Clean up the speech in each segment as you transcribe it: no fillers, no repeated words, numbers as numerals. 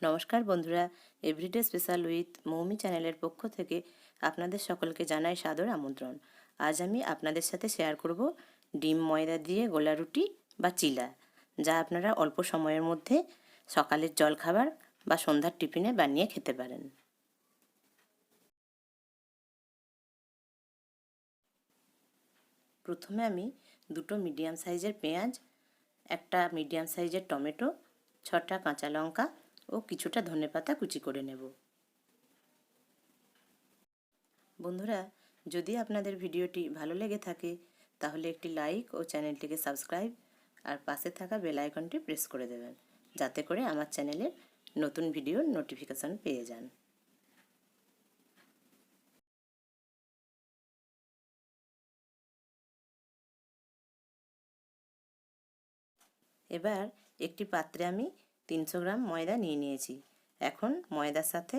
নমস্কার বন্ধুরা, everyday special with Moumi চ্যানেলের পক্ষ থেকে আপনাদের সকলকে জানাই সাদর আমন্ত্রণ। আজ আমি আপনাদের সাথে শেয়ার করব ডিম ময়দা দিয়ে গোলা রুটি বা চিলা, যা আপনারা অল্প সময়ের মধ্যে সকালের জলখাবার বা সন্ধ্যার টিফিনে বানিয়ে খেতে পারেন। প্রথমে আমি দুটো মিডিয়াম সাইজের পেঁয়াজ, একটা মিডিয়াম সাইজের টমেটো, 6টা কাঁচা লঙ্কা ও কিছুটা ধনেপাতা কুচি করে নেব। বন্ধুরা, যদি আপনাদের ভিডিওটি ভালো লেগে থাকে তাহলে একটি লাইক ও চ্যানেলটিকে সাবস্ক্রাইব আর পাশে থাকা বেল আইকনটি প্রেস করে দেবেন, যাতে করে আমার চ্যানেলের নতুন ভিডিওর নোটিফিকেশন পেয়ে যান। এবার একটি পাত্রে আমি 300 গ্রাম ময়দা নিয়ে নিয়েছি। এখন ময়দার সাথে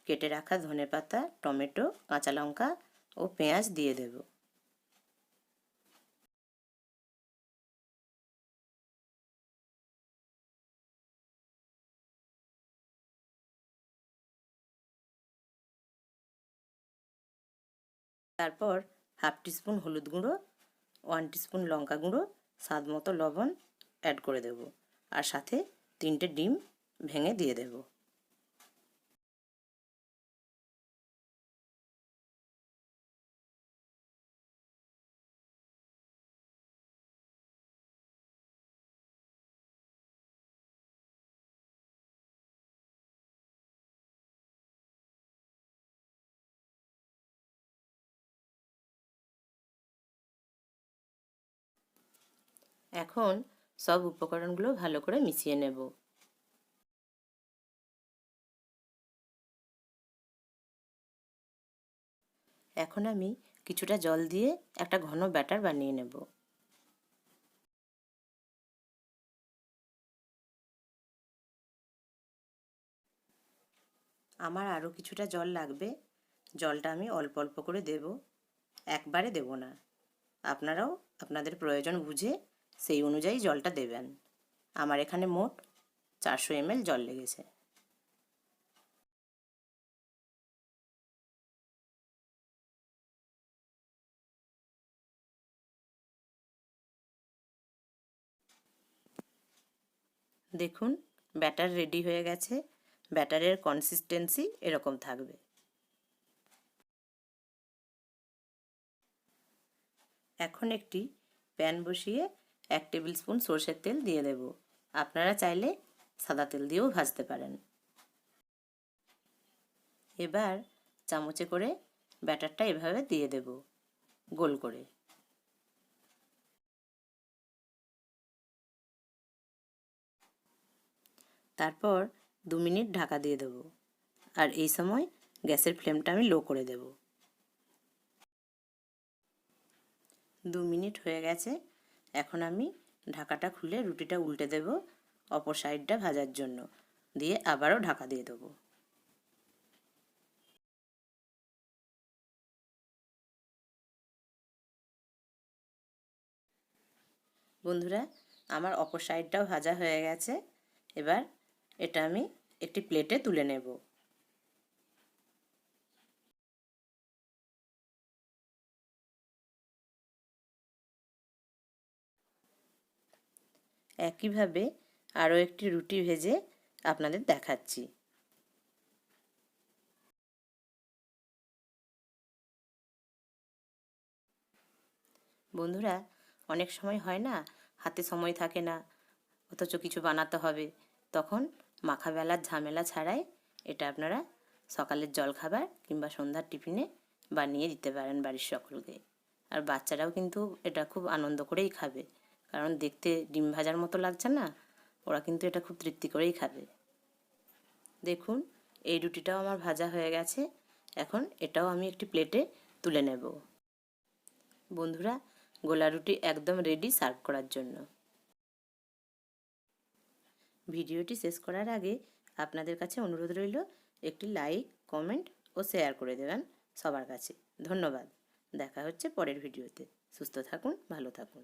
কেটে রাখা ধনেপাতা, টমেটো, কাঁচা লঙ্কা ও পেঁয়াজ দিয়ে দেব। তারপর হাফ টিস্পুন হলুদ গুঁড়ো, 1 টিস্পুন লঙ্কা গুঁড়ো, স্বাদ মতো লবণ অ্যাড করে দেব, আর সাথে 3টে ডিম ভেঙে দিয়ে দেব। এখন সব উপকরণগুলো ভালো করে মিশিয়ে নেব। এখন আমি কিছুটা জল দিয়ে একটা ঘন ব্যাটার বানিয়ে নেব। আমার আরও কিছুটা জল লাগবে। জলটা আমি অল্প অল্প করে দেব, একবারে দেব না। আপনারাও আপনাদের প্রয়োজন বুঝে সেই অনুযায়ী জলটা দেবেন। আমার এখানে মোট 400 ml জল লেগেছে। দেখুন, ব্যাটার রেডি হয়ে গেছে। ব্যাটারের কনসিস্টেন্সি এরকম থাকবে। এখন একটি প্যান বসিয়ে 1 টেবিল স্পুন সরষের তেল দিয়ে দেব। আপনারা চাইলে সাদা তেল দিয়েও ভাজতে পারেন। এবার চামচে করে ব্যাটারটা এভাবে দিয়ে দেব, গোল করে। তারপর 2 মিনিট ঢাকা দিয়ে দেব, আর এই সময় গ্যাসের ফ্লেমটা আমি লো করে দেব। 2 মিনিট হয়ে গেছে। এখন আমি ঢাকাটা খুলে রুটিটা উল্টে দেব অপর সাইডটা ভাজার জন্য, দিয়ে আবারও ঢাকা দিয়ে দেবো। বন্ধুরা, আমার অপর সাইডটাও ভাজা হয়ে গেছে। এবার এটা আমি একটি প্লেটে তুলে নেব। একইভাবে আরও একটি রুটি ভেজে আপনাদের দেখাচ্ছি। বন্ধুরা, অনেক সময় হয় না, হাতে সময় থাকে না, অথচ কিছু বানাতে হবে, তখন মাখা বেলার ঝামেলা ছাড়াই এটা আপনারা সকালের জলখাবার কিংবা সন্ধ্যার টিফিনে বানিয়ে দিতে পারেন বাড়ির সকলকে। আর বাচ্চারাও কিন্তু এটা খুব আনন্দ করেই খাবে, কারণ দেখতে ডিম ভাজার মতো লাগছে না, ওরা কিন্তু এটা খুব তৃপ্তি করেই খাবে। দেখুন, এই রুটিটাও আমার ভাজা হয়ে গেছে। এখন এটাও আমি একটি প্লেটে তুলে নেব। বন্ধুরা, গোলা রুটি একদম রেডি সার্ভ করার জন্য। ভিডিওটি শেষ করার আগে আপনাদের কাছে অনুরোধ রইল, একটি লাইক, কমেন্ট ও শেয়ার করে দেবেন সবার কাছে। ধন্যবাদ। দেখা হচ্ছে পরের ভিডিওতে। সুস্থ থাকুন, ভালো থাকুন।